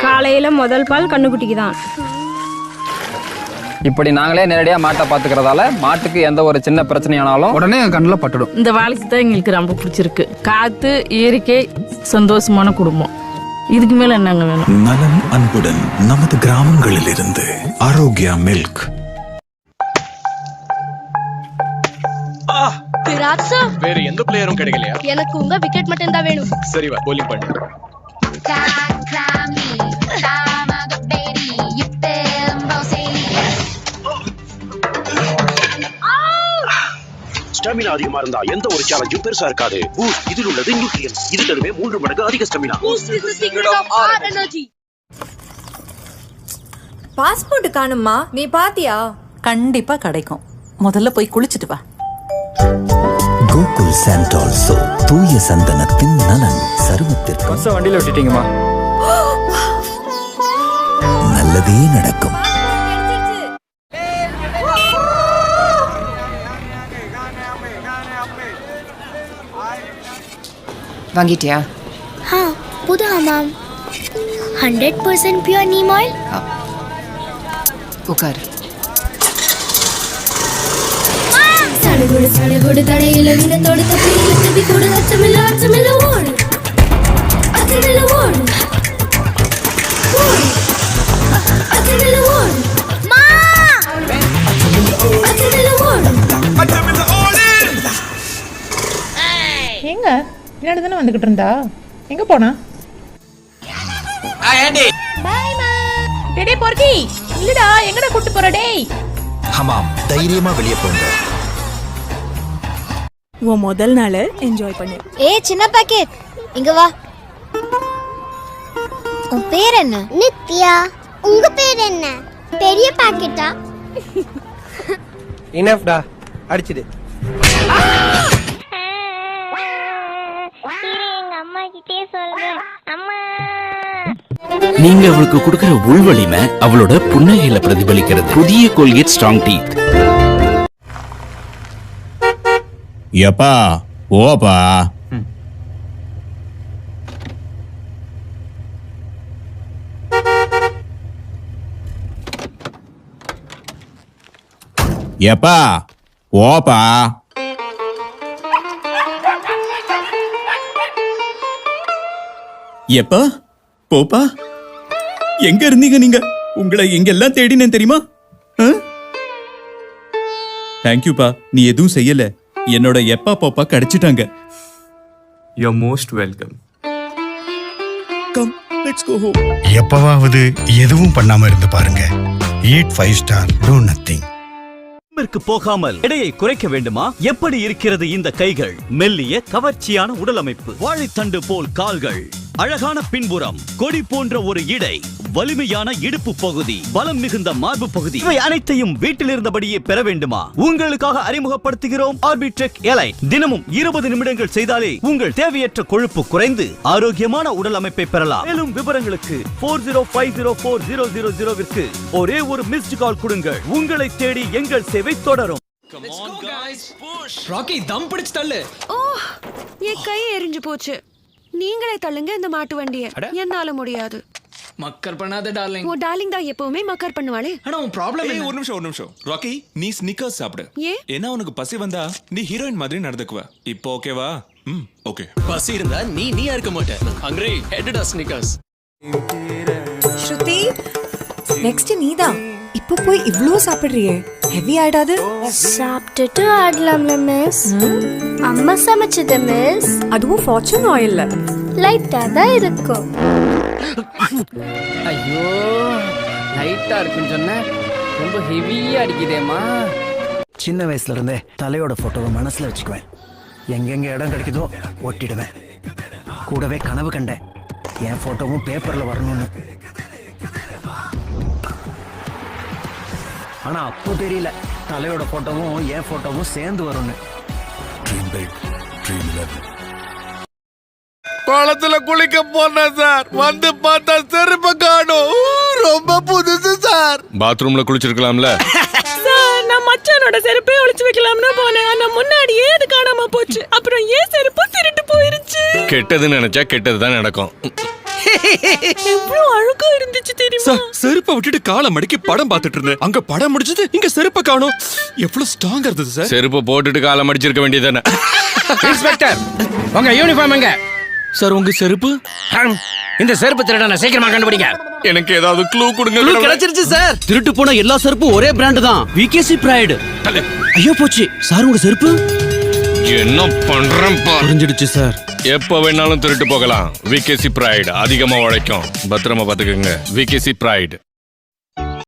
காலையில முதல் பால் கண்ணுக்குட்டிக்கு தான். இப்படி நாங்களே நேரடியாக மாட்டை பார்த்துக்கிறதால மாட்டுக்கு எந்த ஒரு சின்ன பிரச்சனையானாலும் உடனே என் கண்ணில் பட்டுடும். இந்த வாழ்க்கை தான் எங்களுக்கு ரொம்ப பிடிச்சிருக்கு. காத்து, இயற்கை, சந்தோஷமான குடும்பம். இதுக்கு மேல என்னங்க வேணும்? நலம் அன்புடன் நமது கிராமங்களில் இருந்து ஆரோக்கியா மில்க். வேற எந்த பிளேயரும் கிடைக்கலையா? எனக்கு உங்க விக்கெட் மட்டும் தான் வேணும். சரி வா, bowling பண்ணு. ஸ்டாமினா அதிகமா இருந்தா எந்த ஒரு சேலஞ்சும் பெருசா இருக்காது. பூஸ்ட் இதில் உள்ளது நியூட்ரியன்ஸ். இது தருவே 3 மடங்கு அதிக ஸ்டாமினா. பாஸ்போர்ட் காணுமா? நீ பாத்தியா? கண்டிப்பா கிடைக்கும். முதல்ல போய் குளிச்சிட்டு வா. கோகுல் சாண்டோல் சோப், தூய சந்தனத்தின் நலன் சருமத்திற்கு. வண்டியில விட்டுட்டீங்கம்மா. நல்லதே நடக்கும். வாங்கிட்டியா? புது ஹமாம் 100% பியூர் நீம் ஆயில். உட்கார். சடுகுடு சடுகுடு தடையில வினத்தோடு தப்பியில தப்பி கூடு அச்சமில்ல அச்சமில்ல ஓடு அச்சமில்ல ஓடு அச்சமில்ல ஓடு மா அச்சமில்ல ஓடு அச்சமில்ல ஓடு. எங்க பின்னாடி தானே வந்துகிட்டு இருந்தா? எங்க போனா? பை மா. டேய் பொறுக்கி இல்லடா, எங்கடா கூட்டி போற? டேய் ஹமாம், தைரியமா வெளியே போங்க. உன் முதல் நாள் என்ஜாய் பண்ணு. சின்ன பாக்கெட் இங்க வா. உன் பேர் என்ன? நித்யா. உங்க பேர் என்ன? பெரிய பாக்கெட்டா? இனஃப்டா, அடிச்சிடு. நீங்க அவளுக்கு கொடுக்கிற உள்வலிமை அவளோட புன்னகையில பிரதிபலிக்கிறது. புதிய கோல்கேட் ஸ்ட்ராங் டீத். எப்பா ஓப்பா. எப்பா ஓப்பா. எப்பா போப்பா. எங்க இருந்தீங்க நீங்க? உங்களை எங்கெல்லாம் தேடினேன் தெரியுமா? தேங்க்யூப்பா. நீ எதுவும் செய்யல. என்னோட எப்பா போப்பா கிடைச்சிட்டாங்க. You are most welcome. Come, let's go home. எப்பவாவது எதுவும் பண்ணாம இருந்து பாருங்க. Eat 5 star, do nothing. போகாமல் எடையை குறைக்க வேண்டுமா? எப்படி இருக்கிறது இந்த கைகள்? மெல்லிய கவர்ச்சியான உடல் அமைப்பு, வாழைத்தண்டு போல் கால்கள், அழகான பின்புறம், கொடி போன்ற ஒரு இடை, வலிமையான இடுப்பு பகுதி, பலம் மிகுந்த மார்பு பகுதி, இவை அனைத்தையும் வீட்டில் இருந்தபடியே பெற வேண்டுமா? உங்களுக்காக அறிமுகப்படுத்துகிறோம் ஆர்பிட்ரெக் எலைட். தினமும் 20 நிமிடங்கள் செய்தாலே உங்கள் தேவையற்ற கொழுப்பு குறைந்து ஆரோக்கியமான உடல் அமைப்பை பெறலாம். மேலும் விவரங்களுக்கு 40504000 ஒரே ஒரு மிஸ்டு கால் கொடுங்கள். உங்களை தேடி எங்கள் சேவை தொடரும். ராக்கி, தம் பிடிச்சு தள்ளு. என் கை எரிஞ்சு போச்சு. நீங்களே தள்ளுங்க இந்த மாட்டு வண்டிய. என்னால முடியாது. மக்கர் பண்ணாத டார்லிங். ஓ டார்லிங் தான் எப்பவுமே மக்கர் பண்ணுவாளே. ஆனா உன் ப்ராப்ளம் என்ன? ஒரு நிமிஷம். ராக்கி, நீ ஸ்னிக்கர்ஸ் சாப்பிடு. ஏன்னா உனக்கு பசி வந்தா நீ ஹீரோயின் மாதிரி நடந்துக்குவ. இப்போ ஓகேவா? ஓகே. பசி இருந்தா நீயா இருக்க மாட்டே. ஹங்கிரி ஹெட்டடா ஸ்னிக்கர்ஸ். ஸ்ருதி, நெக்ஸ்ட் நீதான். இப்போ போய் இவ்ளோ சாப்பிடுறியே, ஹெவி ஆயிடாது? சாப்பிட்டுட்டு ஆடலாம்ல மிஸ். அம்மா சமைச்சது மிஸ். அதுவும் ஃபார்ச்சூன் ஆயில்ல. லைட்டா தான் இருக்கும். ஐயோ, லைட்டா இருக்குன்னு சொன்ன ரொம்ப ஹெவியா அடிக்குதேம்மா. சின்ன வயசுல இருந்தே தலையோட போட்டோவை மனசுல வச்சுக்குவேன். எங்கெங்க இடம் கிடைக்குதோ ஒட்டிடுவேன். கூடவே கனவு கண்டேன், என் போட்டோவும் பேப்பர்ல வரணும்னு. ஆனா அப்போ தெரியல தலையோட போட்டோவும் என் போட்டோவும் சேர்ந்து வரும்னு. குளத்துல குளிக்க போனேன் சார். வந்து பார்த்தா செருப்ப காணோம். ரொம்ப புதுசு சார். பாத்ரூம்ல குளிச்சிருக்கலாம்ல சார். நான் மச்சானோட செருப்பே ஒளிச்சு வைக்கலாம்னு போனேன். ஆனா முன்னாடியே அது காணாம போச்சு. அப்புறம் ஏன் செருப்பு திருட்டு போயிருச்சு. கெட்டதுன்னு நினைச்சா கெட்டதுதான் நடக்கும். எவ்வளவு அழகா இருந்துச்சு தெரியுமா? சார் செருப்பை விட்டுட்டு காலை மடக்கி படம் பார்த்துட்டு இருந்தேன். அங்க படம் முடிச்சது, இங்க செருப்பை காணோம். எவ்வளவு ஸ்ட்ராங்கா இருந்தது சார். செருப்பை போட்டுட்டு காலை மடிச்சிருக்க வேண்டியதானே. இன்ஸ்பெக்டர் உங்க யூனிஃபார்ம் எங்க? சார் உங்க செருப்பு? இந்த செருப்பு திருடனை சீக்கிரமா கண்டுபிடிங்க. எனக்கு ஏதாவது க்ளூ கொடுங்க. கிடைச்சிருச்சு சார். திருட்டு போன எல்லா செருப்பும் ஒரே பிராண்ட் தான், விகேசி பிரைடு. ஐயோ போச்சு சார், உங்க செருப்பு என்ன பண்றேன் புரிஞ்சிடுச்சு சார். எப்ப வேணாலும் திருட்டு போகலாம். விகேசி பிரைடு அதிகமா உழைக்கும். பத்திரமா பாத்துக்கோங்க. VKC bride.